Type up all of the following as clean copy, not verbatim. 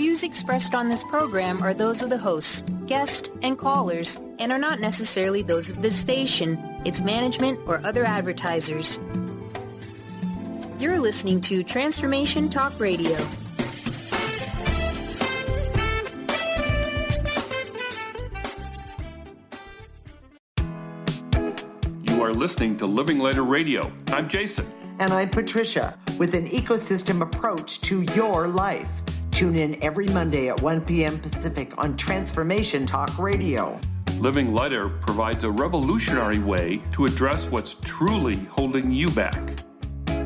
views expressed on this program are those of the hosts, guests, and callers, and are not necessarily those of this station, its management, or other advertisers. You're listening to Transformation Talk Radio. You are listening to Living Lighter Radio. I'm Jason. And I'm Patricia, with an ecosystem approach to your life. Tune in every Monday at 1 p.m. Pacific on Transformation Talk Radio. Living Lighter provides a revolutionary way to address what's truly holding you back.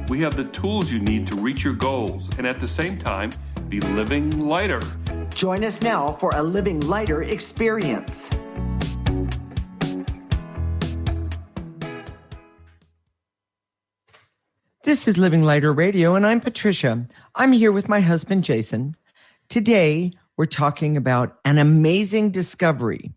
We have the tools you need to reach your goals and at the same time be living lighter. Join us now for a Living Lighter experience. This is Living Lighter Radio, and I'm Patricia. I'm here with my husband, Jason. Today, we're talking about an amazing discovery.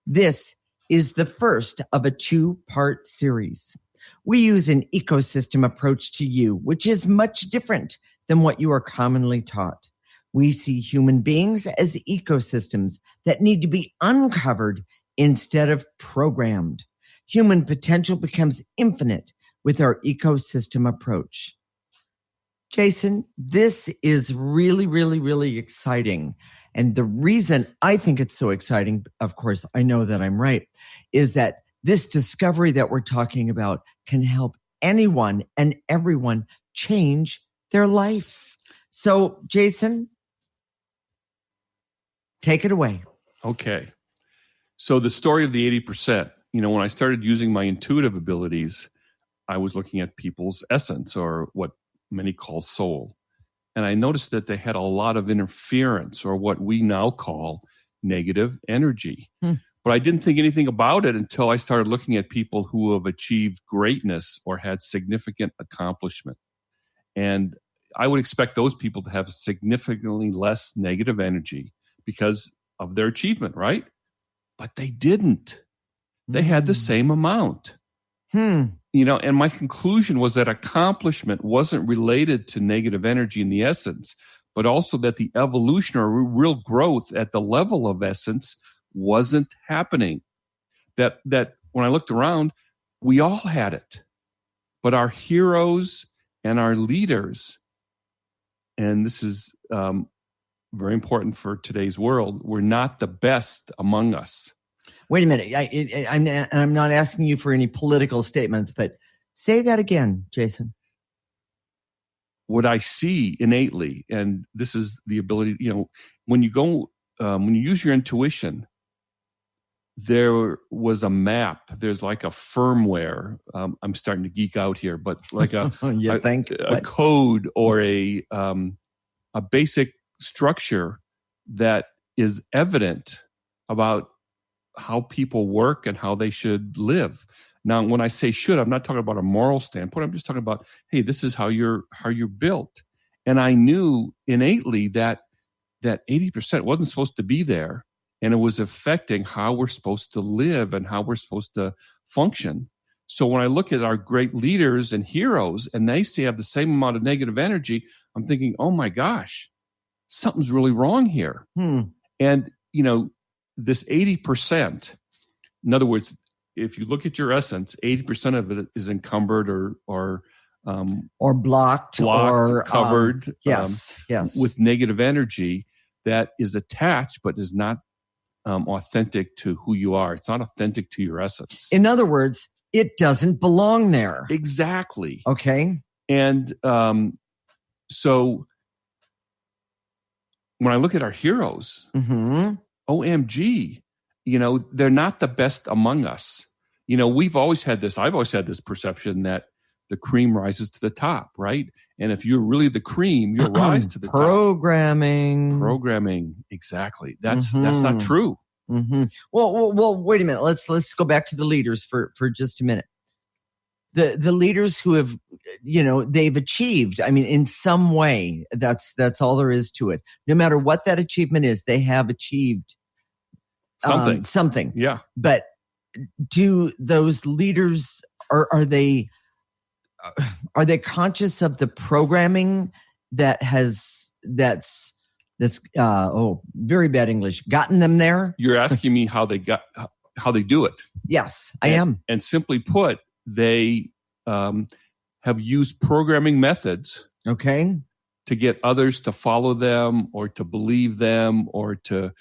This is the first of a two-part series. We use an ecosystem approach to you, which is much different than what you are commonly taught. We see human beings as ecosystems that need to be uncovered instead of programmed. Human potential becomes infinite with our ecosystem approach. Jason, this is really, really, really exciting. And the reason I think it's so exciting, of course, I know that I'm right, is that this discovery that we're talking about can help anyone and everyone change their life. So, Jason, take it away. Okay. So the story of the 80%, when I started using my intuitive abilities, I was looking at people's essence, or what many call soul. And I noticed that they had a lot of interference, or what we now call negative energy. But I didn't think anything about it until I started looking at people who have achieved greatness or had significant accomplishment. And I would expect those people to have significantly less negative energy because of their achievement, right? But they didn't. They had the same amount. And my conclusion was that accomplishment wasn't related to negative energy in the essence, but also that the evolution or real growth at the level of essence wasn't happening. That when I looked around, we all had it. But our heroes and our leaders, and this is very important for today's world, were not the best among us. Wait a minute. I'm not asking you for any political statements, but say that again, Jason. What I see innately, and this is the ability, when you use your intuition, there was a map. There's like a firmware. I'm starting to geek out here, but like a code or a basic structure that is evident about how people work and how they should live. Now, when I say should, I'm not talking about a moral standpoint. I'm just talking about, hey, this is how you're built. And I knew innately that 80% wasn't supposed to be there, and it was affecting how we're supposed to live and how we're supposed to function. So when I look at our great leaders and heroes, and they say have the same amount of negative energy, I'm thinking, oh my gosh, something's really wrong here. And this 80%, in other words, if you look at your essence, 80% of it is encumbered or blocked or covered yes. with negative energy that is attached but is not authentic to who you are. It's not authentic to your essence. In other words, it doesn't belong there. Exactly. Okay. And so when I look at our heroes, OMG, they're not the best among us. I've always had this perception that the cream rises to the top, right? And if you're really the cream, you'll rise to the top. Programming, exactly. That's not true. Well, wait a minute. Let's go back to the leaders for just a minute. The leaders who have, they've achieved. I mean, in some way, that's all there is to it. No matter what that achievement is, they have achieved something. Yeah. But do those leaders are they conscious of the programming that's that's very bad English, gotten them there? You're asking me how they do it. Yes, I am. And simply put, they have used programming methods. Okay. To get others to follow them or to believe them or to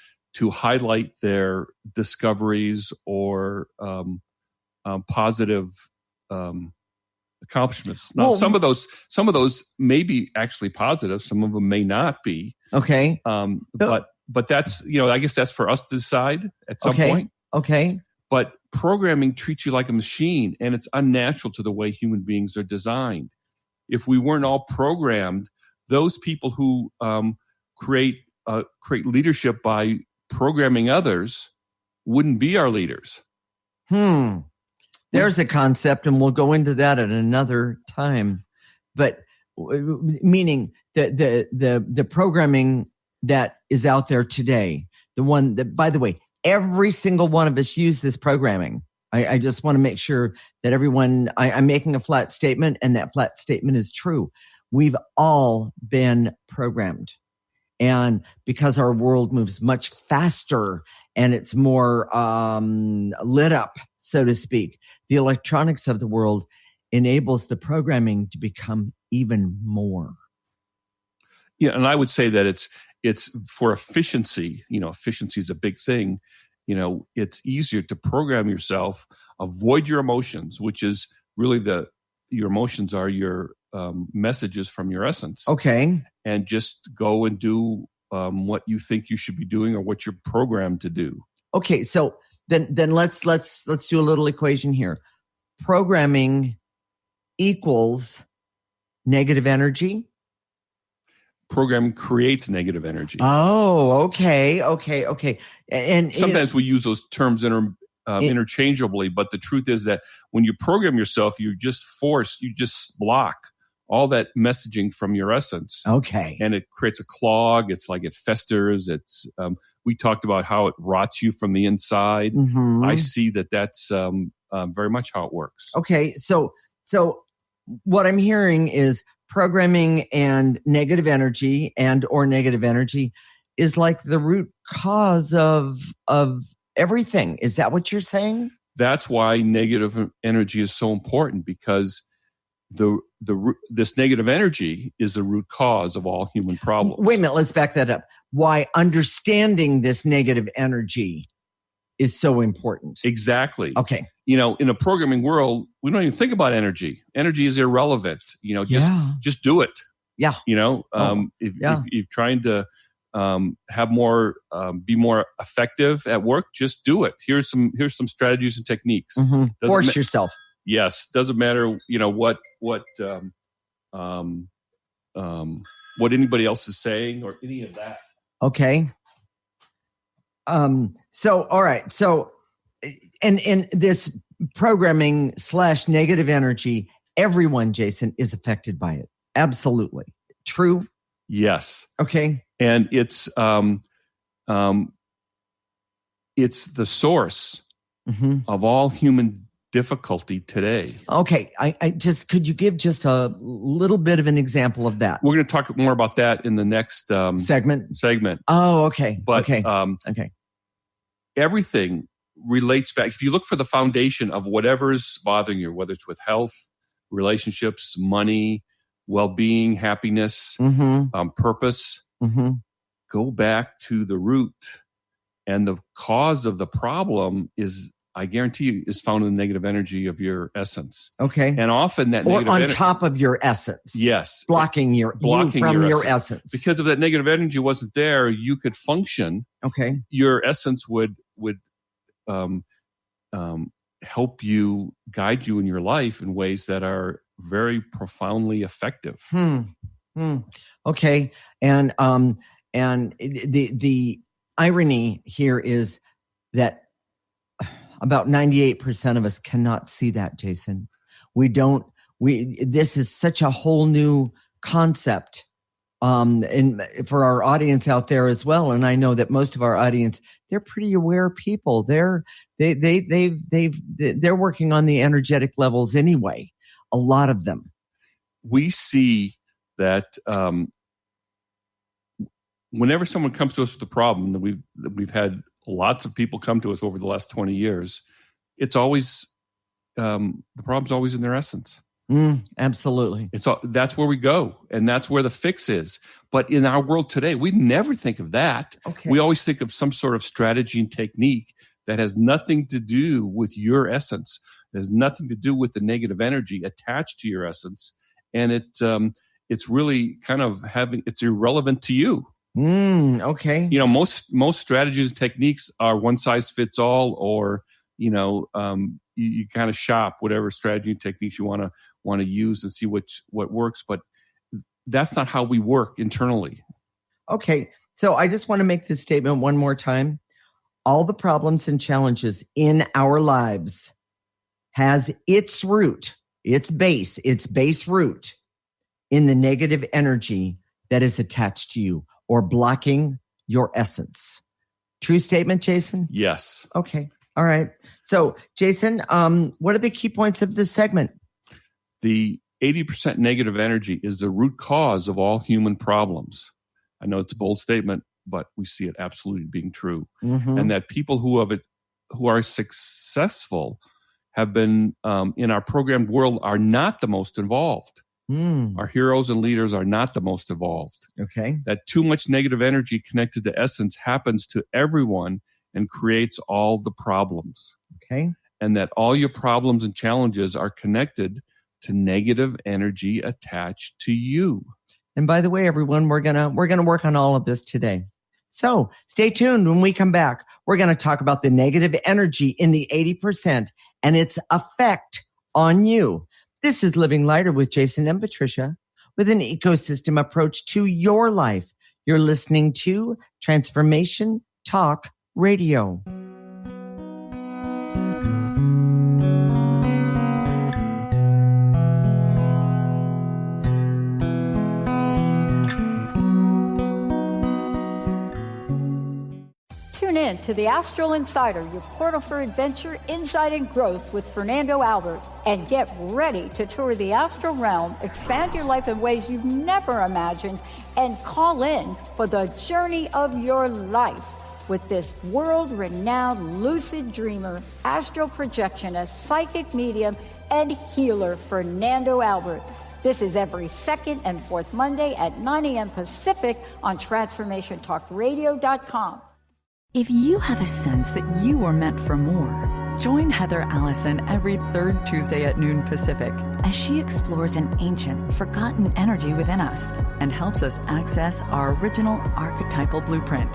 highlight their discoveries or positive accomplishments. Now, some of those may be actually positive. Some of them may not be. Okay. But that's, I guess that's for us to decide at some point. Okay. But programming treats you like a machine, and it's unnatural to the way human beings are designed. If we weren't all programmed, those people who create leadership by programming others wouldn't be our leaders. There's a concept, and we'll go into that at another time. But meaning the programming that is out there today, the one that, by the way, every single one of us use this programming. I just want to make sure that everyone, I'm making a flat statement, and that flat statement is true. We've all been programmed. And because our world moves much faster and it's more lit up, so to speak, the electronics of the world enables the programming to become even more. Yeah, and I would say that it's for efficiency. Efficiency is a big thing. It's easier to program yourself, avoid your emotions, which is really your emotions are your messages from your essence. Okay. And just go and do what you think you should be doing or what you're programmed to do. Okay. So then let's do a little equation here. Programming equals negative energy. Programming creates negative energy. Oh, okay. And sometimes we use those terms interchangeably, but the truth is that when you program yourself, you just block all that messaging from your essence. Okay. And it creates a clog. It's like it festers. It's we talked about how it rots you from the inside. Mm-hmm. I see that's very much how it works. Okay. So what I'm hearing is programming and negative energy or negative energy is like the root cause of everything. Is that what you're saying? That's why negative energy is so important, because this negative energy is the root cause of all human problems. Wait a minute, let's back that up. Why understanding this negative energy is so important. Exactly. Okay. In a programming world, we don't even think about energy. Energy is irrelevant. Just do it. Yeah. If you're trying to have more, be more effective at work, just do it. Here's some strategies and techniques. Mm-hmm. Force yourself. Yes. Doesn't matter, what anybody else is saying or any of that. Okay. All right. So, and this programming / negative energy, everyone, Jason, is affected by it. Absolutely. True? Yes. Okay. And it's the source of all human difficulty today. Okay. I just, could you give just a little bit of an example of that? We're going to talk more about that in the next segment. Oh, okay. But okay. Everything relates back. If you look for the foundation of whatever's bothering you, whether it's with health, relationships, money, well-being, happiness, purpose, go back to the root. And the cause of the problem is, I guarantee you, is found in the negative energy of your essence. Okay. And often that negative energy, top of your essence. Yes. Blocking you from your essence. Because if that negative energy wasn't there, you could function. Okay. Your essence would help you, guide you in your life in ways that are very profoundly effective. Okay. And the irony here is that about 98% of us cannot see that, Jason. This is such a whole new concept. And for our audience out there as well. And I know that most of our audience, they're pretty aware people. They're working on the energetic levels anyway. A lot of them. We see that whenever someone comes to us with a problem, that we've had lots of people come to us over the last 20 years, it's always, the problem's always in their essence. Absolutely. That's where we go, and that's where the fix is. But in our world today, we never think of that. Okay. We always think of some sort of strategy and technique that has nothing to do with your essence. It has nothing to do with the negative energy attached to your essence, and it's really kind of it's irrelevant to you. Okay. Most strategies and techniques are one size fits all, or you kind of shop whatever strategy and techniques you want to use and see what works. But that's not how we work internally. Okay. So I just want to make this statement one more time. All the problems and challenges in our lives has its root, its base root in the negative energy that is attached to you or blocking your essence. True statement, Jason? Yes. Okay. All right. So, Jason, what are the key points of this segment? The 80% negative energy is the root cause of all human problems. I know it's a bold statement, but we see it absolutely being true. Mm-hmm. And that people who are successful have been in our programmed world are not the most involved. Our heroes and leaders are not the most evolved. Okay. That too much negative energy connected to essence happens to everyone and creates all the problems. Okay. And that all your problems and challenges are connected to negative energy attached to you. And by the way, everyone, we're gonna work on all of this today. So stay tuned. When we come back, we're gonna talk about the negative energy in the 80% and its effect on you. This is Living Lighter with Jason and Patricia with an ecosystem approach to your life. You're listening to Transformation Talk Radio. Tune in to the Astral Insider, your portal for adventure, insight, and growth with Fernando Albert. And get ready to tour the astral realm, expand your life in ways you've never imagined, and call in for the journey of your life with this world-renowned lucid dreamer, astral projectionist, psychic medium, and healer, Fernando Albert. This is every second and fourth Monday at 9 a.m. Pacific on TransformationTalkRadio.com. If you have a sense that you are meant for more, join Heather Allison every third Tuesday at noon Pacific as she explores an ancient, forgotten energy within us and helps us access our original archetypal blueprint.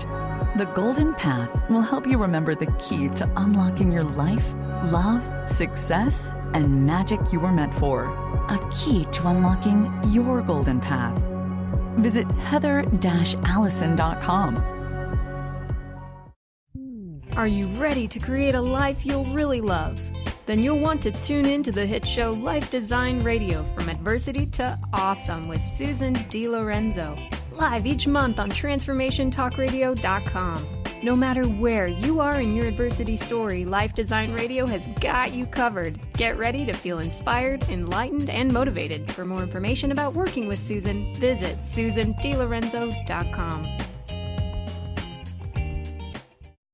The Golden Path will help you remember the key to unlocking your life, love, success, and magic you were meant for. A key to unlocking your golden path. Visit heather-allison.com. Are you ready to create a life you'll really love? Then you'll want to tune in to the hit show Life Design Radio, From Adversity to Awesome with Susan DiLorenzo. Live each month on TransformationTalkRadio.com. No matter where you are in your adversity story, Life Design Radio has got you covered. Get ready to feel inspired, enlightened, and motivated. For more information about working with Susan, visit SusanDiLorenzo.com.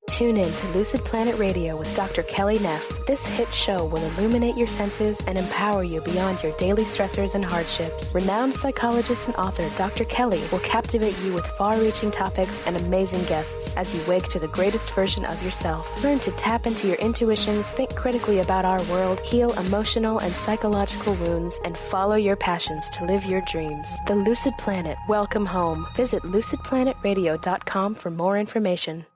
Tune in to Lucid Planet Radio with Dr. Kelly Neff. This hit show will illuminate your senses and empower you beyond your daily stressors and hardships. Renowned psychologist and author Dr. Kelly will captivate you with far-reaching topics and amazing guests as you wake to the greatest version of yourself. Learn to tap into your intuitions, think critically about our world, heal emotional and psychological wounds, and follow your passions to live your dreams. The Lucid Planet, welcome home. Visit lucidplanetradio.com for more information.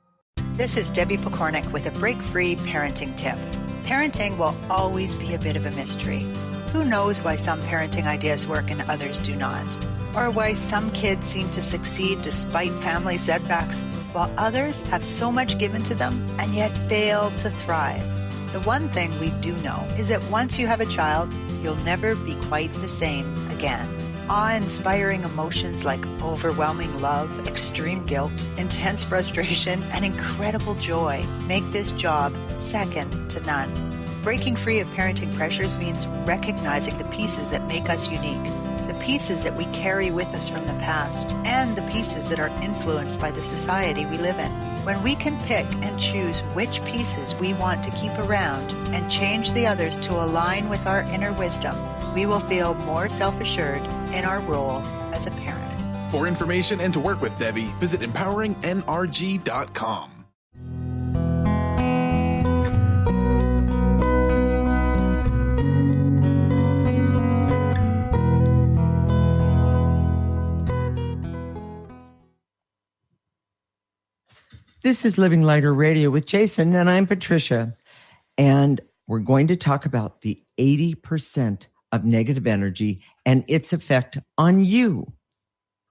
This is Debbie Pokornik with a break-free parenting tip. Parenting will always be a bit of a mystery. Who knows why some parenting ideas work and others do not? Or why some kids seem to succeed despite family setbacks, while others have so much given to them and yet fail to thrive. The one thing we do know is that once you have a child, you'll never be quite the same again. Awe-inspiring emotions like overwhelming love, extreme guilt, intense frustration, and incredible joy make this job second to none. Breaking free of parenting pressures means recognizing the pieces that make us unique, the pieces that we carry with us from the past, and the pieces that are influenced by the society we live in. When we can pick and choose which pieces we want to keep around and change the others to align with our inner wisdom, we will feel more self-assured in our role as a parent. For information and to work with Debbie, visit empoweringnrg.com. This is Living Lighter Radio with Jason, and I'm Patricia. And we're going to talk about the 80% of negative energy and its effect on you.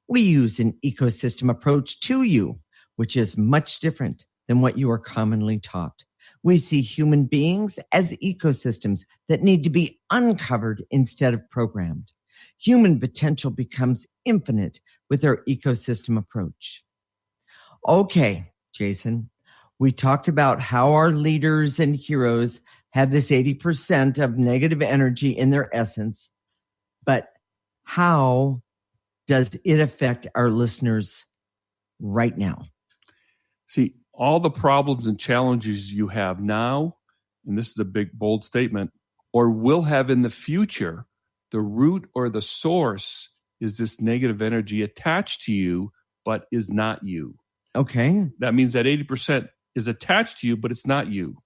We use an ecosystem approach to you, which is much different than what you are commonly taught. We see human beings as ecosystems that need to be uncovered instead of programmed. Human potential becomes infinite with our ecosystem approach. Okay, Jason, we talked about how our leaders and heroes have this 80% of negative energy in their essence, but how does it affect our listeners right now? See, all the problems and challenges you have now, and this is a big, bold statement, or will have in the future, the root or the source is this negative energy attached to you, but is not you. Okay. That means that 80% is attached to you, but it's not you.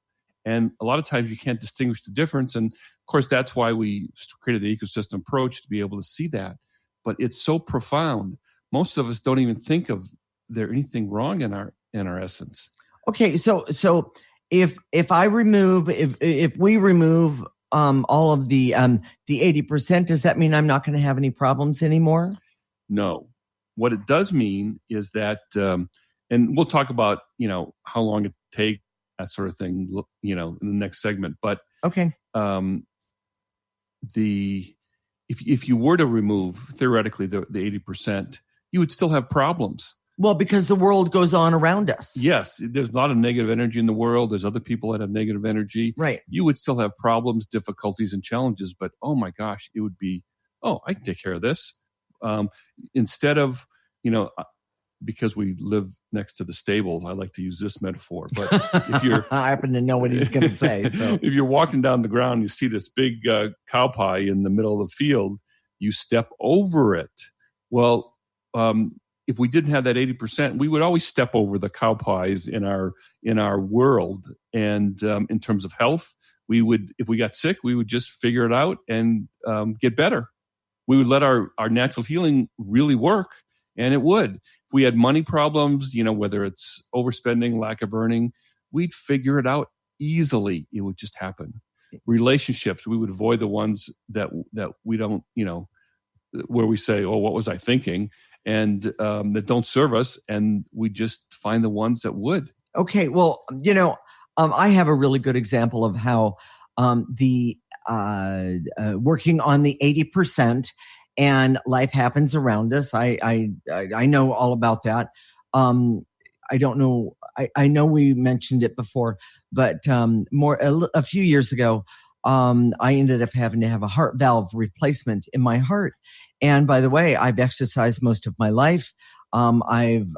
And a lot of times you can't distinguish the difference. And of course, that's why we created the ecosystem approach, to be able to see that. But it's so profound. Most of us don't even think of there anything wrong in our essence. Okay. So if we remove all of the 80%, does that mean I'm not going to have any problems anymore? No. What it does mean is that, and we'll talk about, how long it takes, that sort of thing, in the next segment. But okay. If you were to remove, theoretically, the 80%, you would still have problems. Well, because the world goes on around us. Yes, there's a lot of negative energy in the world. There's other people that have negative energy. Right. You would still have problems, difficulties, and challenges. But, oh my gosh, it would be, I can take care of this. Instead of, because we live next to the stables, I like to use this metaphor. But if you're, I happen to know what he's going to say. So. If you're walking down the ground, you see this big cow pie in the middle of the field. You step over it. Well, if we didn't have that 80%, we would always step over the cow pies in our world. And in terms of health, we would, if we got sick, we would just figure it out and get better. We would let our natural healing really work. And it would. If we had money problems, whether it's overspending, lack of earning, we'd figure it out easily. It would just happen. Relationships, we would avoid the ones that we don't, where we say, oh, what was I thinking? And that don't serve us. And we just find the ones that would. Okay. Well, I have a really good example of how the working on the 80%. And life happens around us. I know all about that. I don't know. I know we mentioned it before, but a few years ago, I ended up having to have a heart valve replacement in my heart. And by the way, I've exercised most of my life. I've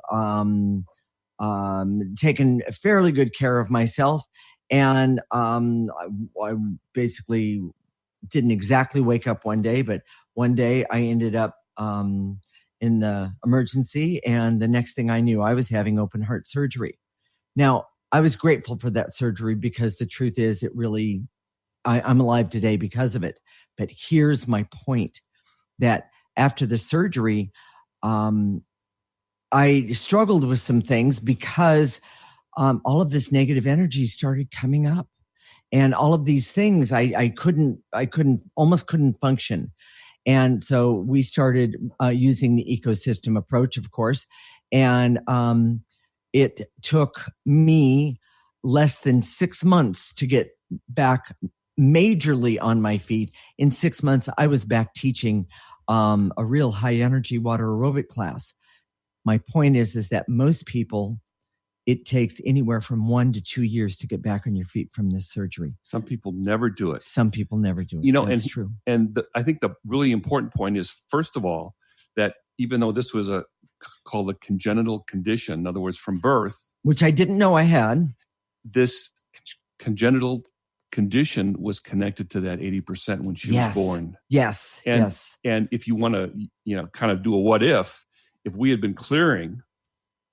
taken fairly good care of myself, and I basically didn't exactly wake up one day, but one day I ended up in the emergency, and the next thing I knew, I was having open heart surgery. Now, I was grateful for that surgery because the truth is I'm alive today because of it. But here's my point, that after the surgery, I struggled with some things because all of this negative energy started coming up. And all of these things, I almost couldn't function. And so we started using the ecosystem approach, of course. And it took me less than 6 months to get back majorly on my feet. In 6 months, I was back teaching a real high energy water aerobic class. My point is that most people, it takes anywhere from 1 to 2 years to get back on your feet from this surgery. Some people never do it. Some people never do it. That's true. And I think the really important point is, first of all, that even though this was called a congenital condition, in other words, from birth, which I didn't know I had, this congenital condition was connected to that 80% when she was born. Yes. And if you want to, kind of do a what if we had been clearing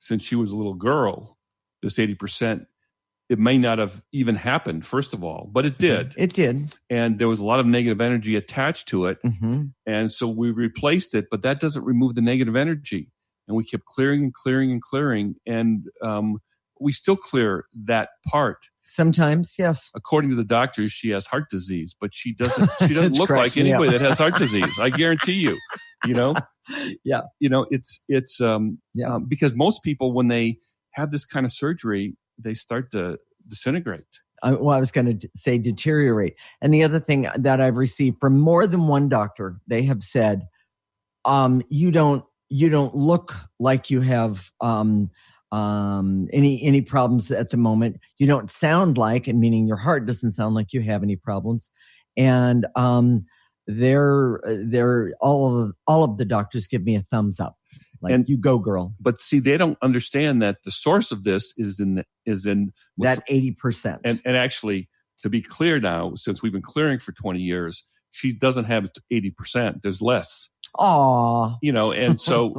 since she was a little girl, this 80%, it may not have even happened, first of all, but it did. It did. And there was a lot of negative energy attached to it. Mm-hmm. And so we replaced it, but that doesn't remove the negative energy. And we kept clearing and clearing and clearing. And we still clear that part. Sometimes, yes. According to the doctors, she has heart disease, but she doesn't look like anybody that has heart disease. I guarantee you, Yeah. It's because most people, when they have this kind of surgery, they start to disintegrate. I was going to say deteriorate. And the other thing that I've received from more than one doctor, they have said, you don't look like you have any problems at the moment. You don't sound like, and meaning your heart doesn't sound like you have any problems. And they're all of the doctors give me a thumbs up. Like, you go, girl. But see, they don't understand that the source of this is in that 80%. And actually, to be clear now, since we've been clearing for 20 years, she doesn't have 80%. There's less. Aww. And so,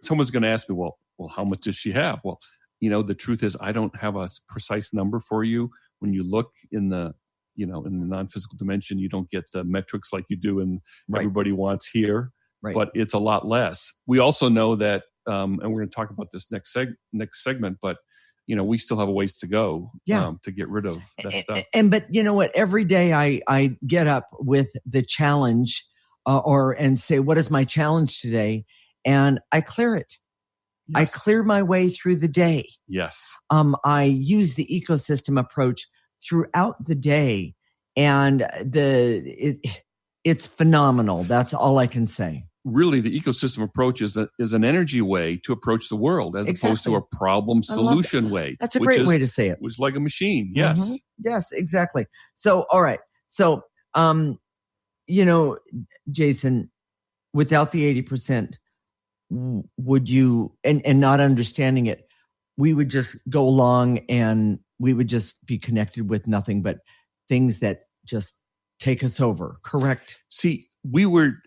someone's going to ask me, well, how much does she have? Well, the truth is, I don't have a precise number for you. When you look in the non-physical dimension, you don't get the metrics like you do in Everybody Wants here. Right. But it's a lot less. We also know that, and we're going to talk about this next segment, but we still have a ways to go to get rid of that stuff. But you know what? Every day I get up with the challenge and say, what is my challenge today? And I clear it. Yes. I clear my way through the day. Yes. I use the ecosystem approach throughout the day, and it's phenomenal. That's all I can say. Really, the ecosystem approach is an energy way to approach the world, as opposed to a problem solution way. That's a great way to say it. Which is like a machine. Yes. Mm-hmm. Yes, exactly. So, all right. So, Jason, without the 80%, would you, and not understanding it, we would just go along and we would just be connected with nothing but things that just take us over. Correct? See, we were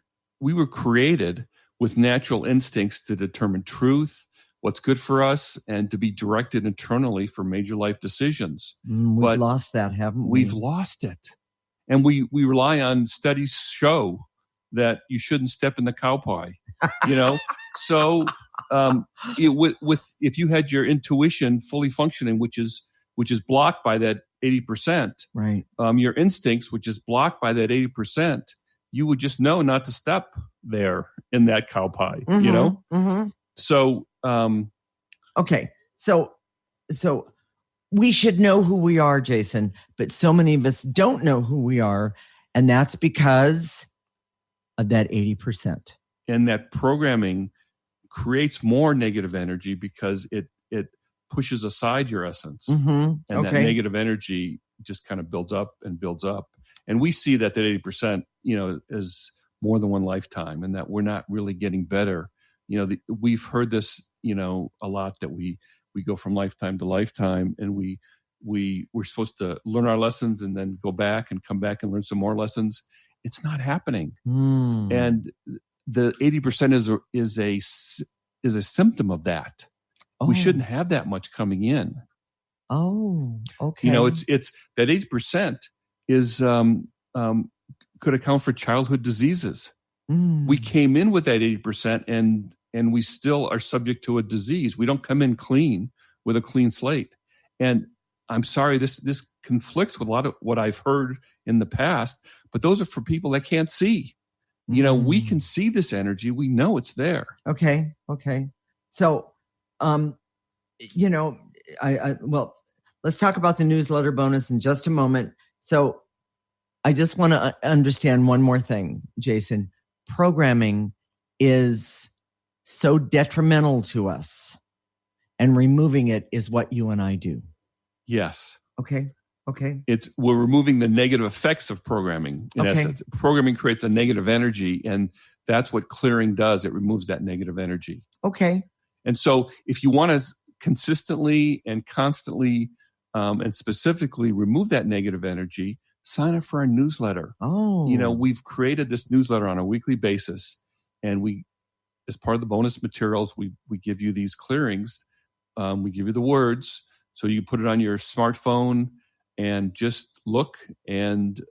created with natural instincts to determine truth, what's good for us, and to be directed internally for major life decisions. We've lost that, haven't we? We've lost it. And we rely on studies show that you shouldn't step in the cow pie, So if you had your intuition fully functioning, which is blocked by that 80%, right? Your instincts, which is blocked by that 80%, you would just know not to step there in that cow pie, Mm-hmm. So, okay. So we should know who we are, Jason, but so many of us don't know who we are. And that's because of that 80%. And that programming creates more negative energy because it pushes aside your essence. Mm-hmm. And that negative energy just kind of builds up and builds up. And we see that 80%, is more than one lifetime, and that we're not really getting better. We've heard this, a lot, that we go from lifetime to lifetime, and we're supposed to learn our lessons and then go back and come back and learn some more lessons. It's not happening. And the 80% is a symptom of that. Oh. We shouldn't have that much coming in. Oh, okay. It's that 80% is could account for childhood diseases. We came in with that 80%, and we still are subject to a disease. We don't come in clean with a clean slate. And I'm sorry, this conflicts with a lot of what I've heard in the past, but those are for people that can't see. We can see this energy. We know it's there. Okay. So, let's talk about the newsletter bonus in just a moment. So I just want to understand one more thing, Jason. Programming is so detrimental to us. and removing it is what you and I do. Yes. Okay. We're removing the negative effects of programming. In essence, programming creates a negative energy, and that's what clearing does. It removes that negative energy. Okay. And so if you want to consistently and constantly and specifically remove that negative energy, sign up for our newsletter. Oh. We've created this newsletter on a weekly basis, and we, as part of the bonus materials, we give you these clearings. We give you the words, so you put it on your smartphone and just look and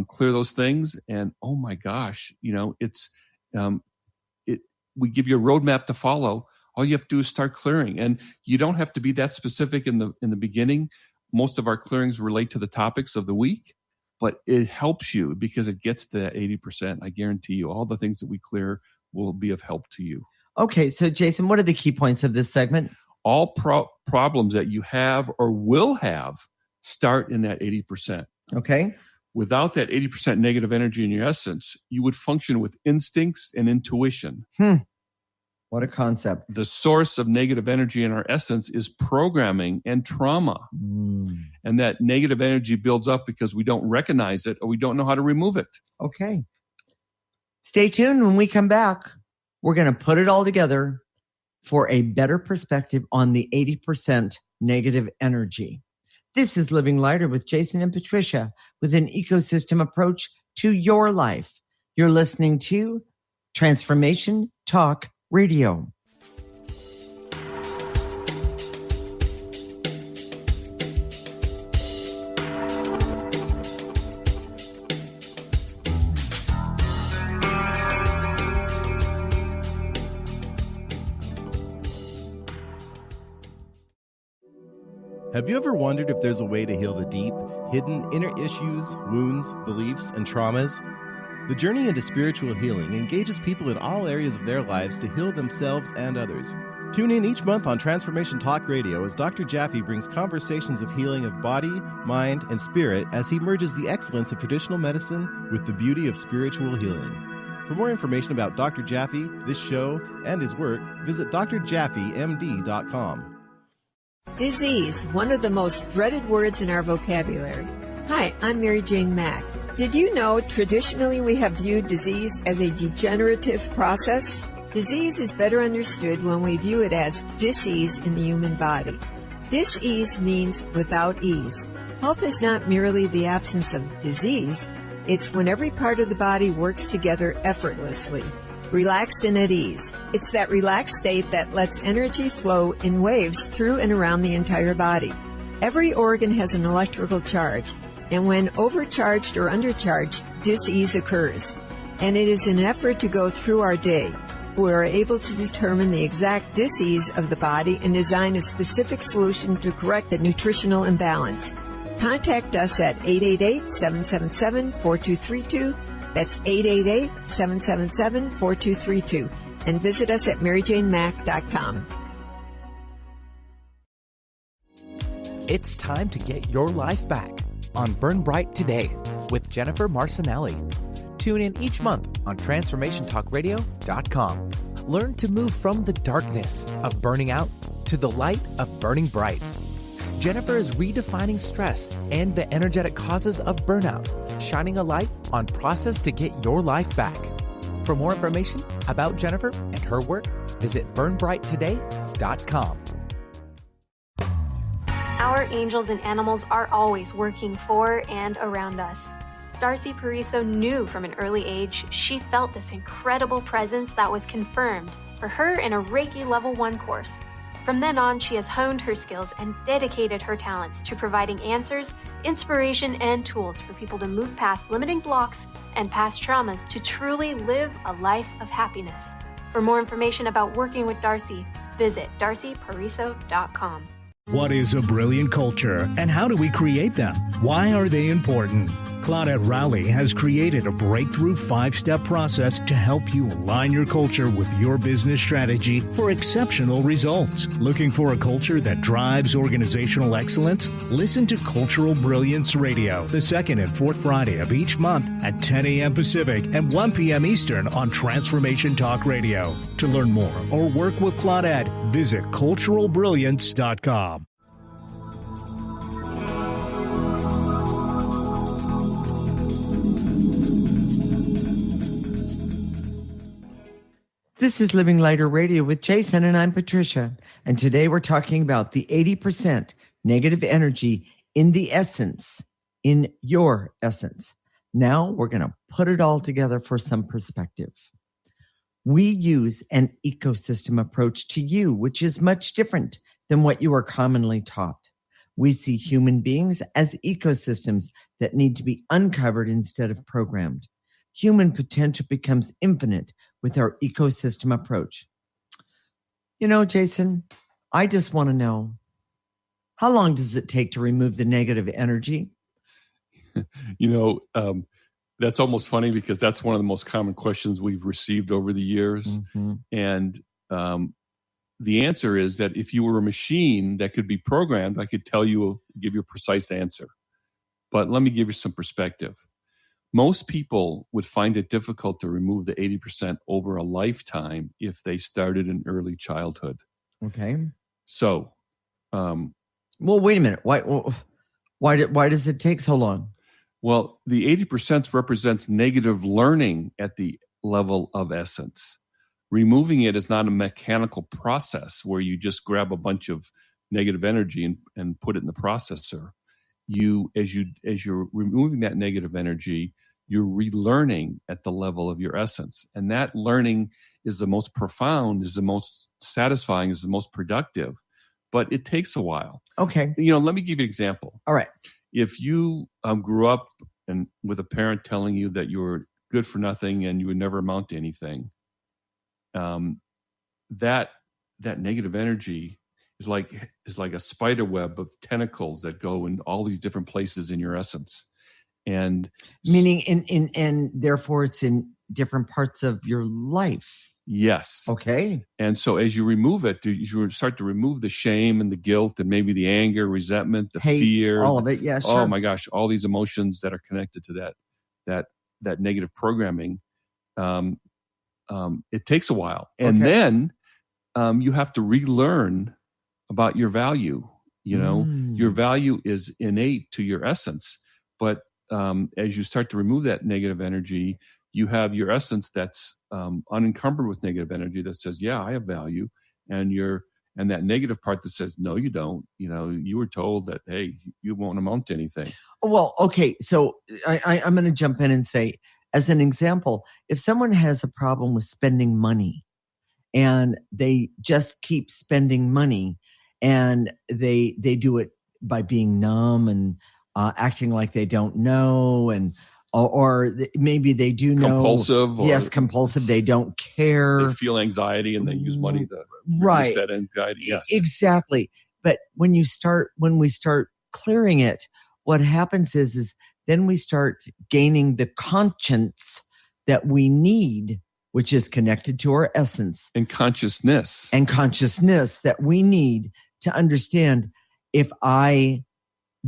clear those things. And oh my gosh, it's we give you a roadmap to follow. All you have to do is start clearing, and you don't have to be that specific in the beginning. Most of our clearings relate to the topics of the week, but it helps you because it gets to that 80%. I guarantee you, all the things that we clear will be of help to you. Okay, so Jason, what are the key points of this segment? All problems that you have or will have start in that 80%. Okay. Without that 80% negative energy in your essence, you would function with instincts and intuition. What a concept. The source of negative energy in our essence is programming and trauma. And that negative energy builds up because we don't recognize it or we don't know how to remove it. Okay. Stay tuned. When we come back, we're going to put it all together for a better perspective on the 80% negative energy. This is Living Lighter with Jason and Patricia with an ecosystem approach to your life. You're listening to Transformation Talk Radio. Have you ever wondered if there's a way to heal the deep, hidden inner issues, wounds, beliefs, and traumas? The journey into spiritual healing engages people in all areas of their lives to heal themselves and others. Tune in each month on Transformation Talk Radio as Dr. Jaffe brings conversations of healing of body, mind, and spirit as he merges the excellence of traditional medicine with the beauty of spiritual healing. For more information about Dr. Jaffe, this show, and his work, visit drjaffemd.com. Disease, one of the most dreaded words in our vocabulary. Hi, I'm Mary Jane Mack. Did you know traditionally we have viewed disease as a degenerative process? Disease is better understood when we view it as dis-ease in the human body. Dis-ease means without ease. Health is not merely the absence of disease, it's when every part of the body works together effortlessly, relaxed and at ease. It's that relaxed state that lets energy flow in waves through and around the entire body. Every organ has an electrical charge, and when overcharged or undercharged, dis-ease occurs. And it is an effort to go through our day. We are able to determine the exact dis-ease of the body and design a specific solution to correct the nutritional imbalance. Contact us at 888-777-4232. That's 888-777-4232. And visit us at maryjanemack.com. It's time to get your life back on Burn Bright Today with Jennifer Marcinelli. Tune in each month on TransformationTalkRadio.com. Learn to move from the darkness of burning out to the light of burning bright. Jennifer is redefining stress and the energetic causes of burnout, shining a light on process to get your life back. For more information about Jennifer and her work, visit burnbrighttoday.com. Our angels and animals are always working for and around us. Darcy Pariso knew from an early age she felt this incredible presence that was confirmed for her in a Reiki Level 1 course. From then on, she has honed her skills and dedicated her talents to providing answers, inspiration, and tools for people to move past limiting blocks and past traumas to truly live a life of happiness. For more information about working with Darcy, visit darcypariso.com. What is a brilliant culture, and how do we create them? Why are they important? Claudette Rowley has created a breakthrough 5-step process to help you align your culture with your business strategy for exceptional results. Looking for a culture that drives organizational excellence? Listen to Cultural Brilliance Radio, the second and fourth Friday of each month at 10 a.m. Pacific and 1 p.m. Eastern on Transformation Talk Radio. To learn more or work with Claudette, visit culturalbrilliance.com. This is Living Lighter Radio with Jason, and I'm Patricia. And today we're talking about the 80% negative energy in the essence, in your essence. Now we're going to put it all together for some perspective. We use an ecosystem approach to you, which is much different than what you are commonly taught. We see human beings as ecosystems that need to be uncovered instead of programmed. Human potential becomes infinite with our ecosystem approach. You know, Jason, I just want to know, how long does it take to remove the negative energy? That's almost funny because that's one of the most common questions we've received over the years. Mm-hmm. And the answer is that if you were a machine that could be programmed, I could give you a precise answer. But let me give you some perspective. Most people would find it difficult to remove the 80% over a lifetime if they started in early childhood. Okay. So, well, wait a minute. Why does it take so long? Well, the 80% represents negative learning at the level of essence. Removing it is not a mechanical process where you just grab a bunch of negative energy and put it in the processor. As you're removing that negative energy, you're relearning at the level of your essence. And that learning is the most profound, is the most satisfying, is the most productive. But it takes a while. Okay. Let me give you an example. All right. If you grew up and with a parent telling you that you were good for nothing and you would never amount to anything, that negative energy is like a spider web of tentacles that go in all these different places in your essence. And meaning and therefore it's in different parts of your life. Yes. Okay. And so as you remove it, you start to remove the shame and the guilt and maybe the anger, resentment, the hate, fear, all of it. Yeah, sure. Oh my gosh, all these emotions that are connected to that negative programming. It takes a while. And then you have to relearn about your value. Your value is innate to your essence. But as you start to remove that negative energy, you have your essence that's unencumbered with negative energy that says, yeah, I have value. And that negative part that says, no, you don't. You were told that, hey, you won't amount to anything. Well, okay. So I'm going to jump in and say, as an example, if someone has a problem with spending money and they just keep spending money and they do it by being numb and acting like they don't know, and or maybe they do know. Compulsive. Yes, compulsive. They don't care. They feel anxiety and they use money to reduce that anxiety. Yes, exactly. But when we start clearing it, what happens is then we start gaining the conscience that we need, which is connected to our essence. And consciousness. And consciousness that we need to understand, if I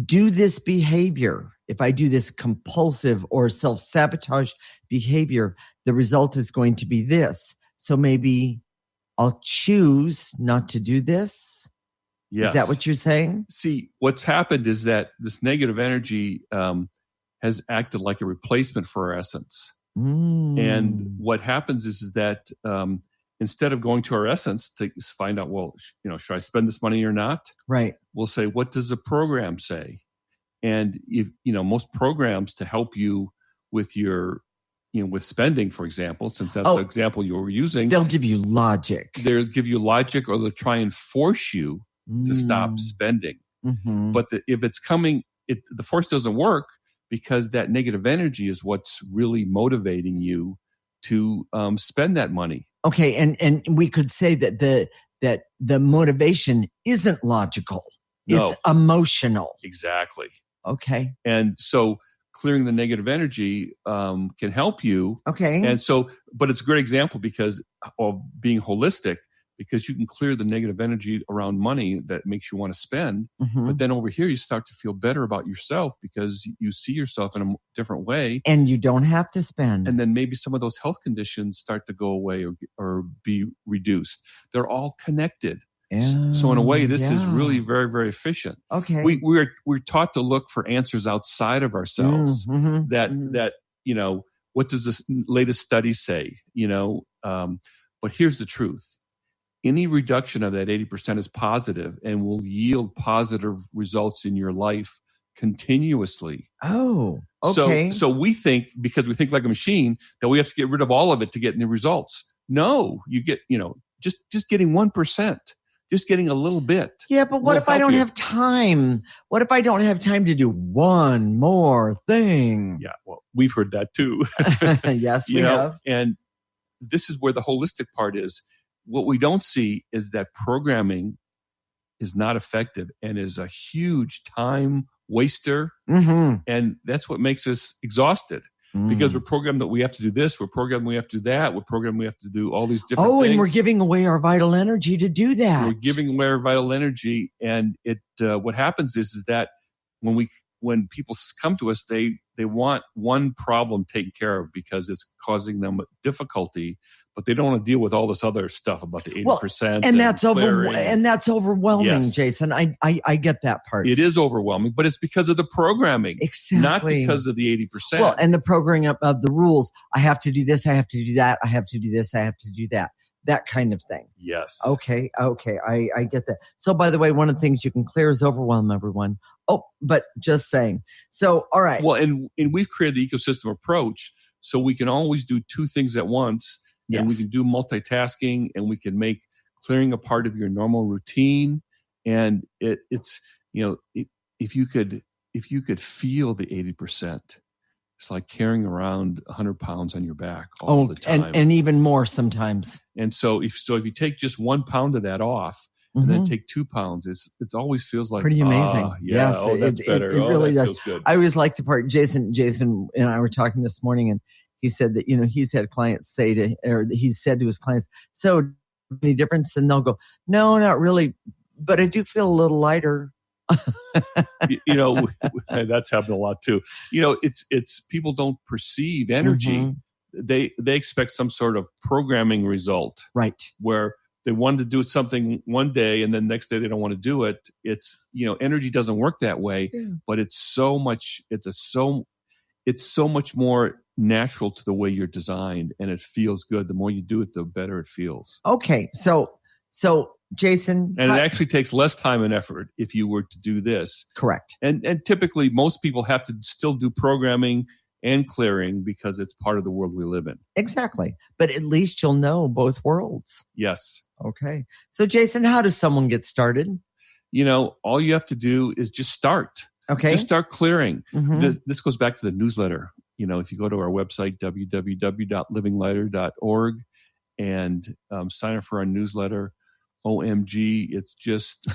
do this behavior, if I do this compulsive or self-sabotage behavior, the result is going to be this. So maybe I'll choose not to do this. Yes. Is that what you're saying? See, what's happened is that this negative energy has acted like a replacement for our essence. And what happens is that instead of going to our essence to find out, well, should I spend this money or not? Right. We'll say, what does the program say? And if most programs to help you with your, with spending, for example, since that's the example you were using, they'll give you logic. They'll give you logic, or they'll try and force you to stop spending. Mm-hmm. But if it's coming, the force doesn't work, because that negative energy is what's really motivating you to spend that money. Okay, and we could say that the motivation isn't logical. No. It's emotional. Exactly. Okay. And so clearing the negative energy can help you. Okay. And so, but it's a great example because of being holistic, because you can clear the negative energy around money that makes you want to spend. Mm-hmm. But then over here, you start to feel better about yourself because you see yourself in a different way. And you don't have to spend. And then maybe some of those health conditions start to go away or be reduced. They're all connected. So in a way, this is really very, very efficient. Okay. We're taught to look for answers outside of ourselves. That what does this latest study say? But here's the truth. Any reduction of that 80% is positive and will yield positive results in your life continuously. Oh, okay. So we think, because we think like a machine, that we have to get rid of all of it to get new results. No, you get, just getting 1%, just getting a little bit. Yeah, but what if I don't have time? What if I don't have time to do one more thing? Yeah, well, we've heard that too. Yes, we have. And this is where the holistic part is. What we don't see is that programming is not effective and is a huge time waster. And that's what makes us exhausted because we're programmed that we have to do this. We're programmed we have to do that. We're programmed we have to do all these different things. And we're giving away our vital energy to do that. We're giving away our vital energy. And what happens is that when people come to us, they want one problem taken care of because it's causing them difficulty, but they don't want to deal with all this other stuff about the 80%. And that's overwhelming, yes. Jason. I get that part. It is overwhelming, but it's because of the programming, not because of the 80%. Well, and the programming of the rules. I have to do this. I have to do that. I have to do this. I have to do that. That kind of thing. Yes. Okay. I get that. So, by the way, one of the things you can clear is overwhelm, everyone. Oh, but just saying. So, all right. Well, and we've created the ecosystem approach so we can always do two things at once. Yes. And we can do multitasking, and we can make clearing a part of your normal routine. And it's if you could feel the 80%, it's like carrying around 100 pounds on your back all the time, and even more sometimes. And so if you take just 1 pound of that off, and then take 2 pounds, it always feels like pretty amazing. Yeah, yes, that's better. It really does. Feels good. I always like the part. Jason and I were talking this morning, and he said that he's had clients he's said to his clients, "So, any difference?" And they'll go, "No, not really, but I do feel a little lighter." That's happened a lot too. It's people don't perceive energy. They expect some sort of programming result, right? Where they wanted to do something one day and then next day they don't want to do it. It's energy doesn't work that way, but it's so much more natural to the way you're designed, and it feels good. The more you do it, the better it feels. Okay, so Jason, and it actually takes less time and effort if you were to do this. Correct. And typically most people have to still do programming and clearing because it's part of the world we live in. Exactly. But at least you'll know both worlds. Yes. Okay. So Jason, how does someone get started? All you have to do is just start. Okay. Just start clearing. This goes back to the newsletter. If you go to our website, www.livinglighter.org, and sign up for our newsletter, OMG, it's just,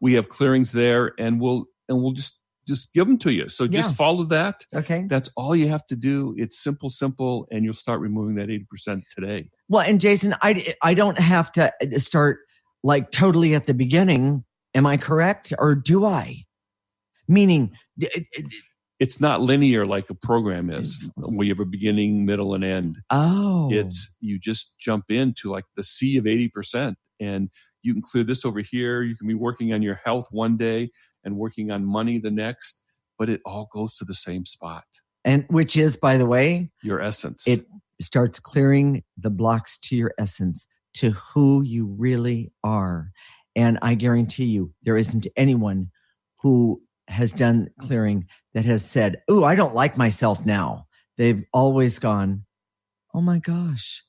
we have clearings there, and we'll just give them to you. So just follow that. Okay. That's all you have to do. It's simple, and you'll start removing that 80% today. Well, and Jason, I don't have to start like totally at the beginning. Am I correct? Or do I? Meaning, it's not linear like a program is, where you have a beginning, middle, and end. Oh. You just jump into like the sea of 80%, and you can clear this over here. You can be working on your health one day and working on money the next, but it all goes to the same spot. And which is, by the way, your essence. It starts clearing the blocks to your essence, to who you really are. And I guarantee you, there isn't anyone who has done clearing that has said, "Ooh, I don't like myself now." They've always gone, "Oh my gosh,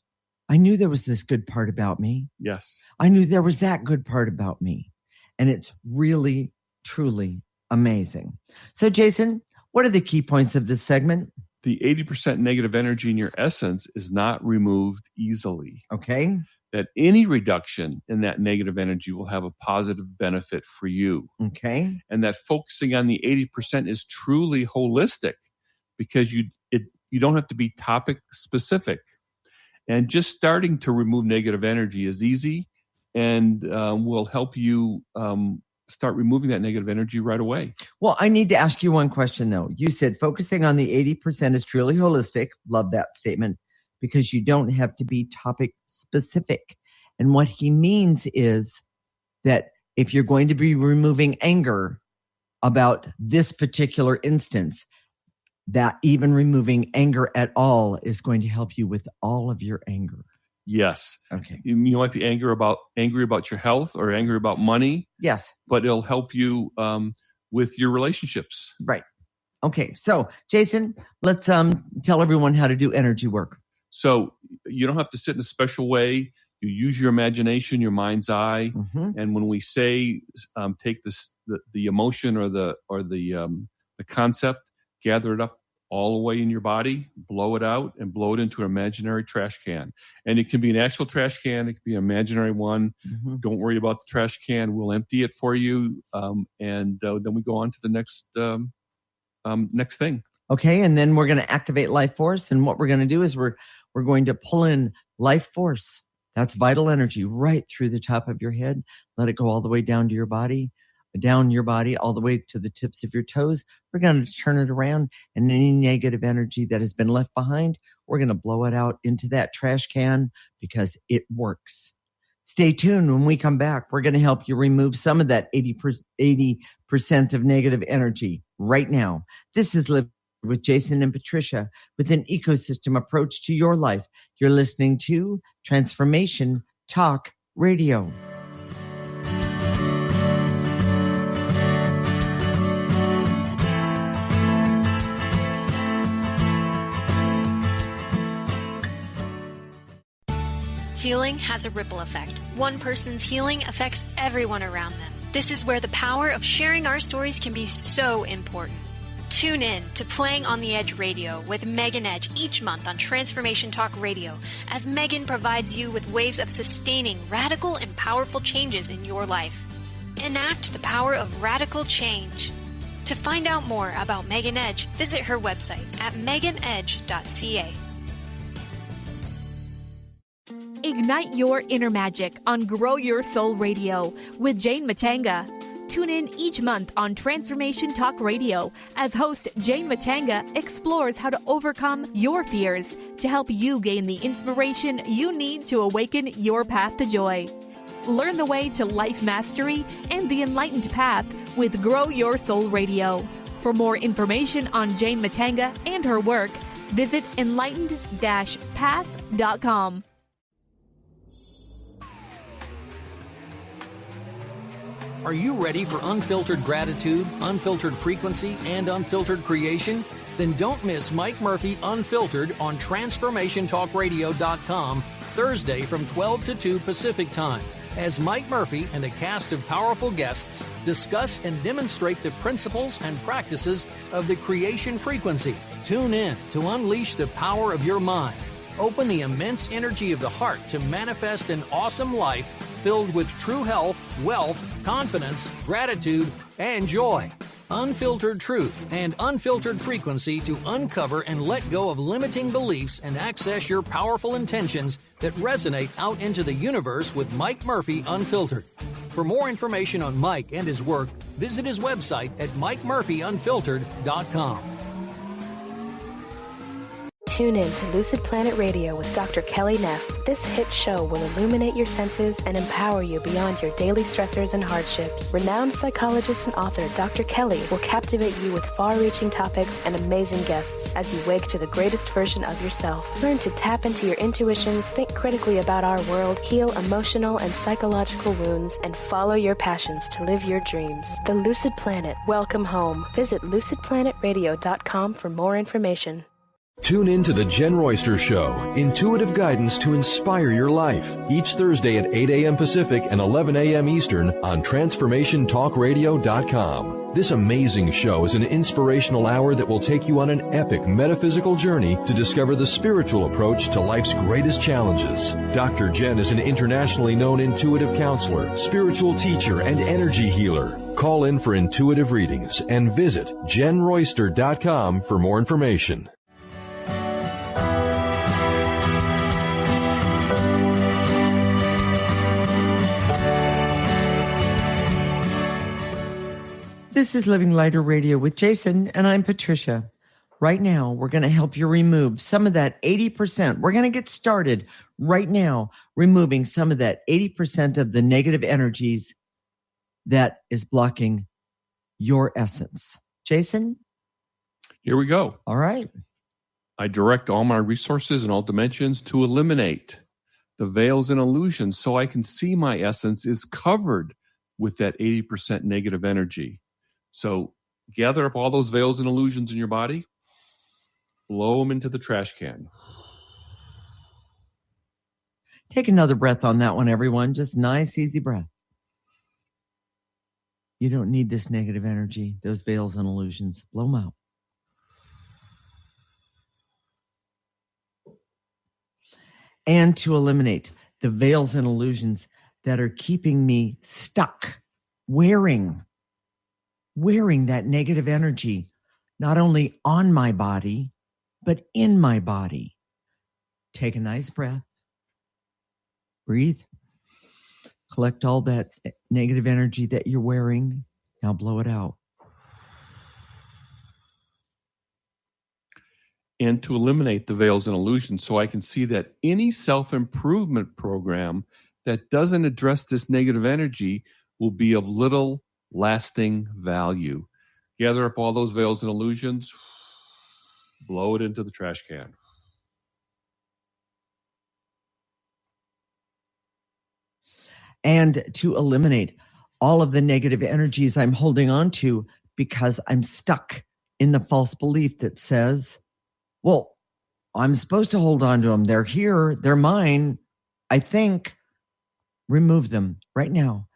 I knew there was this good part about me. Yes. I knew there was that good part about me." And it's really, truly amazing. So Jason, what are the key points of this segment? The 80% negative energy in your essence is not removed easily. Okay. That any reduction in that negative energy will have a positive benefit for you. Okay. And that focusing on the 80% is truly holistic, because you don't have to be topic specific. And just starting to remove negative energy is easy and will help you start removing that negative energy right away. Well, I need to ask you one question, though. You said focusing on the 80% is truly holistic. Love that statement, because you don't have to be topic specific. And what he means is that if you're going to be removing anger about this particular instance, that even removing anger at all is going to help you with all of your anger. Yes. Okay. You might be angry about your health or angry about money. Yes. But it'll help you with your relationships. Right. Okay. So, Jason, let's tell everyone how to do energy work. So you don't have to sit in a special way. You use your imagination, your mind's eye, and when we say take the emotion or the concept, gather it up all the way in your body, blow it out, and blow it into an imaginary trash can. And it can be an actual trash can. It can be an imaginary one. Don't worry about the trash can. We'll empty it for you, and then we go on to the next thing. Okay, and then we're going to activate life force. And what we're going to do is we're going to pull in life force. That's vital energy right through the top of your head. Let it go all the way down to your body, all the way to the tips of your toes. We're going to turn it around, and any negative energy that has been left behind, we're going to blow it out into that trash can because it works. Stay tuned. When we come back, we're going to help you remove some of that 80% of negative energy right now. This is Live with Jason and Patricia with an ecosystem approach to your life. You're listening to Transformation Talk Radio. Healing has a ripple effect. One person's healing affects everyone around them. This is where the power of sharing our stories can be so important. Tune in to Playing on the Edge Radio with Megan Edge each month on Transformation Talk Radio, as Megan provides you with ways of sustaining radical and powerful changes in your life. Enact the power of radical change. To find out more about Megan Edge, visit her website at meganedge.ca. Ignite your inner magic on Grow Your Soul Radio with Jane Matanga. Tune in each month on Transformation Talk Radio as host Jane Matanga explores how to overcome your fears to help you gain the inspiration you need to awaken your path to joy. Learn the way to life mastery and the enlightened path with Grow Your Soul Radio. For more information on Jane Matanga and her work, visit enlightened-path.com. Are you ready for unfiltered gratitude, unfiltered frequency, and unfiltered creation? Then don't miss Mike Murphy Unfiltered on TransformationTalkRadio.com Thursday from 12 to 2 Pacific Time, as Mike Murphy and a cast of powerful guests discuss and demonstrate the principles and practices of the creation frequency. Tune in to unleash the power of your mind. Open the immense energy of the heart to manifest an awesome life filled with true health, wealth, confidence, gratitude, and joy. Unfiltered truth and unfiltered frequency to uncover and let go of limiting beliefs and access your powerful intentions that resonate out into the universe with Mike Murphy Unfiltered. For more information on Mike and his work, visit his website at MikeMurphyUnfiltered.com. Tune in to Lucid Planet Radio with Dr. Kelly Neff. This hit show will illuminate your senses and empower you beyond your daily stressors and hardships. Renowned psychologist and author Dr. Kelly will captivate you with far-reaching topics and amazing guests as you wake to the greatest version of yourself. Learn to tap into your intuitions, think critically about our world, heal emotional and psychological wounds, and follow your passions to live your dreams. The Lucid Planet. Welcome home. Visit lucidplanetradio.com for more information. Tune in to The Jen Royster Show, intuitive guidance to inspire your life, each Thursday at 8 a.m. Pacific and 11 a.m. Eastern on TransformationTalkRadio.com. This amazing show is an inspirational hour that will take you on an epic metaphysical journey to discover the spiritual approach to life's greatest challenges. Dr. Jen is an internationally known intuitive counselor, spiritual teacher, and energy healer. Call in for intuitive readings and visit jenroyster.com for more information. This is Living Lighter Radio with Jason, and I'm Patricia. Right now, we're going to help you remove some of that 80%. We're going to get started right now, removing some of that 80% of the negative energies that is blocking your essence. Jason? Here we go. All right. I direct all my resources in all dimensions to eliminate the veils and illusions so I can see my essence is covered with that 80% negative energy. So gather up all those veils and illusions in your body, blow them into the trash can. Take another breath on that one, everyone. Just nice, easy breath. You don't need this negative energy, those veils and illusions. Blow them out. And to eliminate the veils and illusions that are keeping me stuck, wearing that negative energy, not only on my body, but in my body. Take a nice breath. Breathe. Collect all that negative energy that you're wearing. Now blow it out. And to eliminate the veils and illusions so I can see that any self-improvement program that doesn't address this negative energy will be of little lasting value. Gather up all those veils and illusions, blow it into the trash can. And to eliminate all of the negative energies I'm holding on to because I'm stuck in the false belief that says, well, I'm supposed to hold on to them. They're here. They're mine. I think. Remove them right now.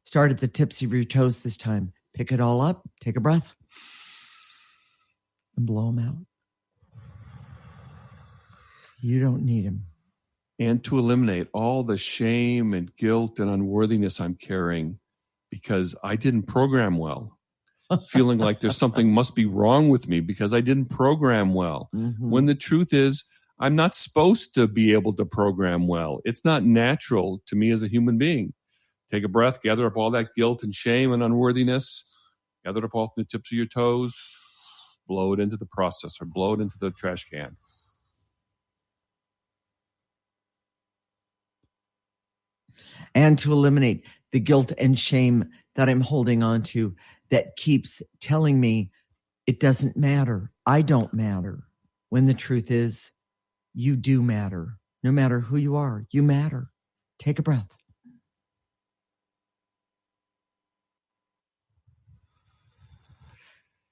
Start at the tips of your toes this time. Pick it all up. Take a breath. And blow them out. You don't need them. And to eliminate all the shame and guilt and unworthiness I'm carrying because I didn't program well. Feeling like there's something must be wrong with me because I didn't program well. Mm-hmm. When the truth is, I'm not supposed to be able to program well. It's not natural to me as a human being. Take a breath, gather up all that guilt and shame and unworthiness, gather it up off the tips of your toes, blow it into the processor, blow it into the trash can. And to eliminate the guilt and shame that I'm holding on to that keeps telling me it doesn't matter. I don't matter. When the truth is, you do matter. No matter who you are, you matter. Take a breath.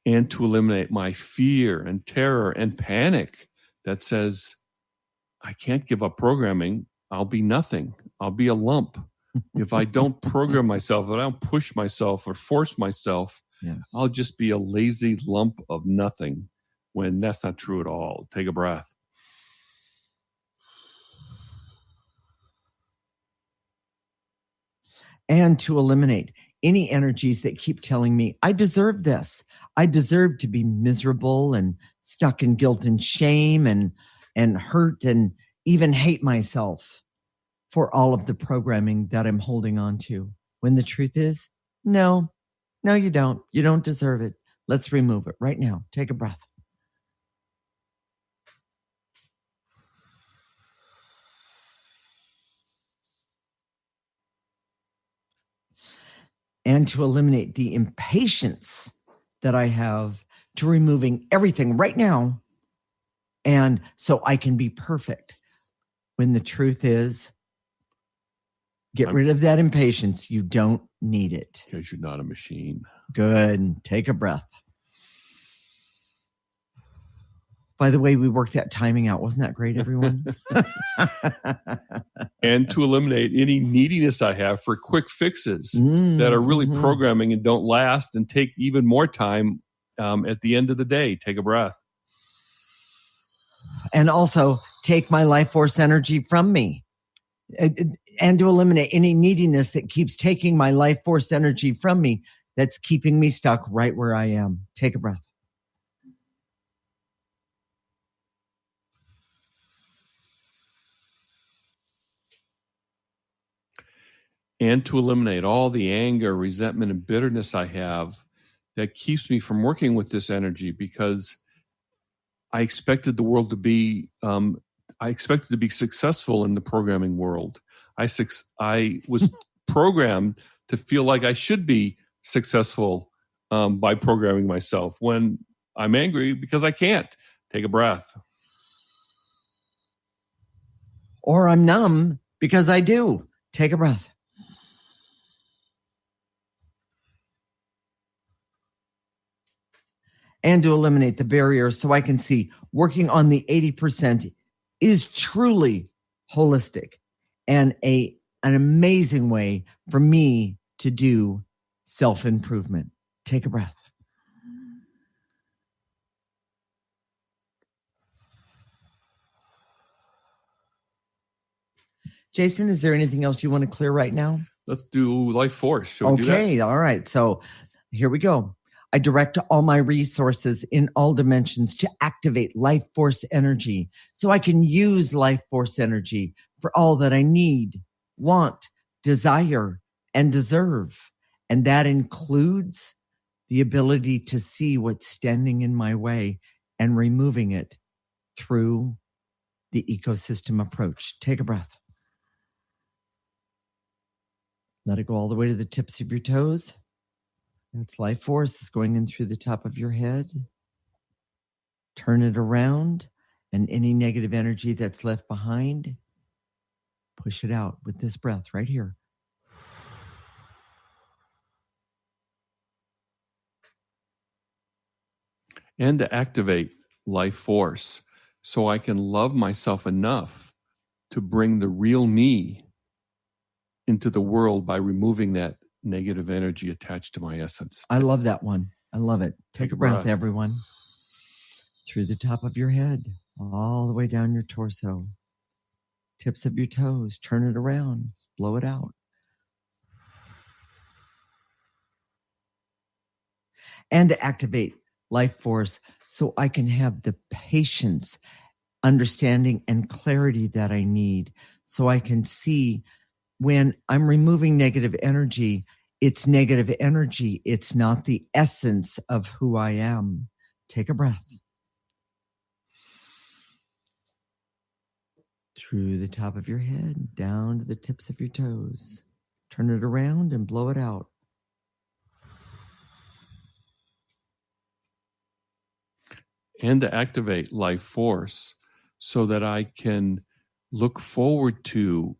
And to eliminate my fear and terror and panic that says, I can't give up programming. I'll be nothing. I'll be a lump. If I don't program myself, if I don't push myself or force myself, yes, I'll just be a lazy lump of nothing, when that's not true at all. Take a breath. And to eliminate any energies that keep telling me, I deserve this. I deserve to be miserable and stuck in guilt and shame and hurt and even hate myself for all of the programming that I'm holding on to. When the truth is, no, you don't. You don't deserve it. Let's remove it right now. Take a breath. And to eliminate the impatience that I have to removing everything right now, and so I can be perfect. When the truth is, get rid of that impatience. You don't need it. Because you're not a machine. Good. Take a breath. By the way, we worked that timing out. Wasn't that great, everyone? And to eliminate any neediness I have for quick fixes that are really programming and don't last and take even more time at the end of the day. Take a breath. And also take my life force energy from me. And to eliminate any neediness that keeps taking my life force energy from me. that's keeping me stuck right where I am. Take a breath. And to eliminate all the anger, resentment, and bitterness I have that keeps me from working with this energy, because I expected the world to be, I expected to be successful in the programming world. I was programmed to feel like I should be successful by programming myself when I'm angry because I can't. Take a breath. Or I'm numb because I do. Take a breath. And to eliminate the barriers so I can see working on the 80% is truly holistic and an amazing way for me to do self-improvement. Take a breath. Jason, is there anything else you want to clear right now? Let's do life force. Shall we do that? Okay, all right. So here we go. I direct all my resources in all dimensions to activate life force energy so I can use life force energy for all that I need, want, desire, and deserve. And that includes the ability to see what's standing in my way and removing it through the ecosystem approach. Take a breath. Let it go all the way to the tips of your toes. That's life force is going in through the top of your head. Turn it around, and any negative energy that's left behind, push it out with this breath right here. And to activate life force so I can love myself enough to bring the real me into the world by removing that negative energy attached to my essence. I love that one. I love it. Take a breath, everyone. Through the top of your head, all the way down your torso. Tips of your toes. Turn it around. Blow it out. And to activate life force so I can have the patience, understanding, and clarity that I need so I can see when I'm removing negative energy, it's negative energy. It's not the essence of who I am. Take a breath. Through the top of your head, down to the tips of your toes. Turn it around and blow it out. And to activate life force so that I can look forward to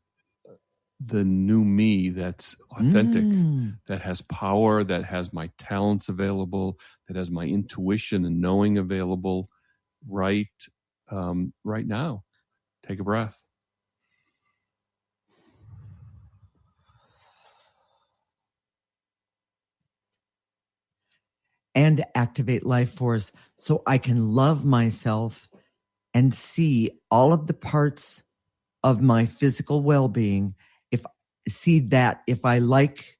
the new me that's authentic, that has power, that has my talents available, that has my intuition and knowing available right now. Take a breath. And activate life force so I can love myself and see all of the parts of my physical well-being. If I like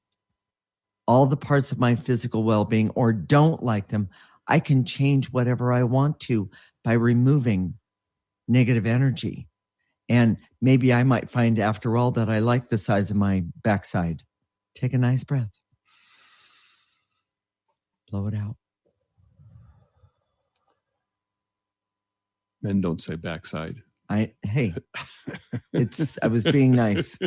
all the parts of my physical well-being or don't like them, I can change whatever I want to by removing negative energy. And maybe I might find after all that I like the size of my backside. Take a nice breath. Blow it out. Men don't say backside. I was being nice.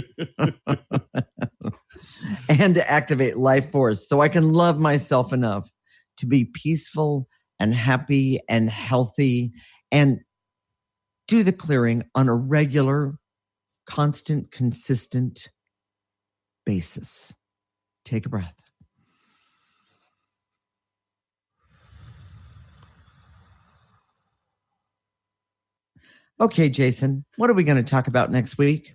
And to activate life force so I can love myself enough to be peaceful and happy and healthy and do the clearing on a regular, constant, consistent basis. Take a breath. Okay, Jason, what are we going to talk about next week?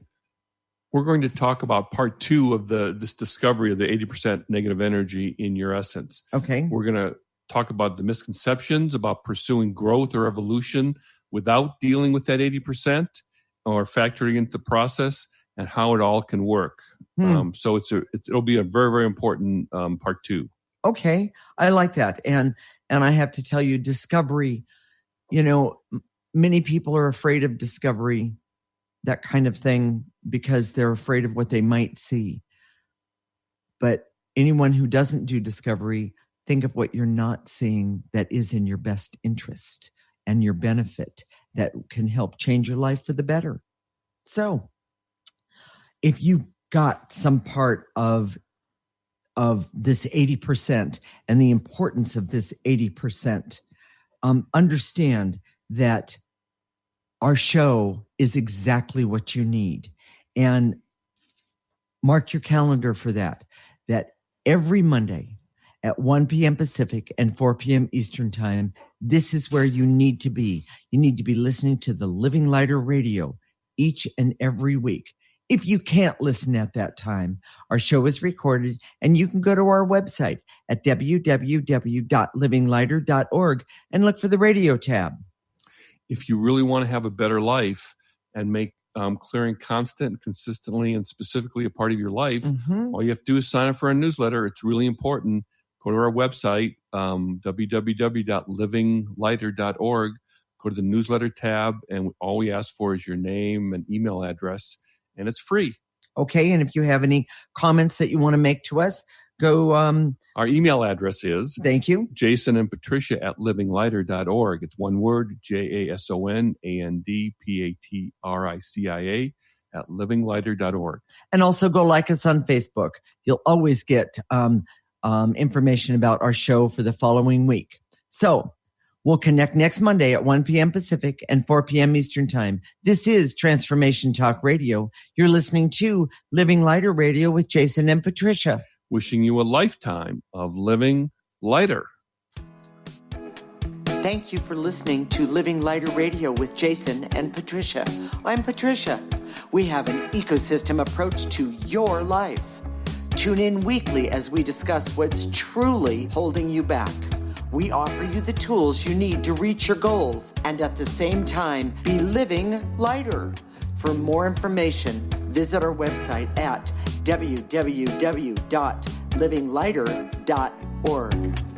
We're going to talk about part 2 of this discovery of the 80% negative energy in your essence. Okay. We're going to talk about the misconceptions about pursuing growth or evolution without dealing with that 80% or factoring into the process and how it all can work. So it'll be a very, very important part 2. Okay, I like that. And I have to tell you, discovery, many people are afraid of discovery, that kind of thing, because they're afraid of what they might see. But anyone who doesn't do discovery, think of what you're not seeing that is in your best interest and your benefit, that can help change your life for the better. So if you got some part of this 80% and the importance of this 80%, understand that our show is exactly what you need. And mark your calendar for that every Monday at 1 p.m. Pacific and 4 p.m. Eastern Time, this is where you need to be. You need to be listening to the Living Lighter Radio each and every week. If you can't listen at that time, our show is recorded, and you can go to our website at www.livinglighter.org and look for the radio tab. If you really want to have a better life and make clearing constant, consistently, and specifically a part of your life, all you have to do is sign up for our newsletter. It's really important. Go to our website, www.livinglighter.org. Go to the newsletter tab, and all we ask for is your name and email address, and it's free. Okay, and if you have any comments that you want to make to us, go... Our email address is... Thank you. Jason and Patricia at livinglighter.org. It's one word, JASONandPatricia at livinglighter.org. And also go like us on Facebook. You'll always get information about our show for the following week. So we'll connect next Monday at 1 p.m. Pacific and 4 p.m. Eastern Time. This is Transformation Talk Radio. You're listening to Living Lighter Radio with Jason and Patricia. Wishing you a lifetime of living lighter. Thank you for listening to Living Lighter Radio with Jason and Patricia. I'm Patricia. We have an ecosystem approach to your life. Tune in weekly as we discuss what's truly holding you back. We offer you the tools you need to reach your goals and at the same time be living lighter. For more information, visit our website at www.livinglighter.org.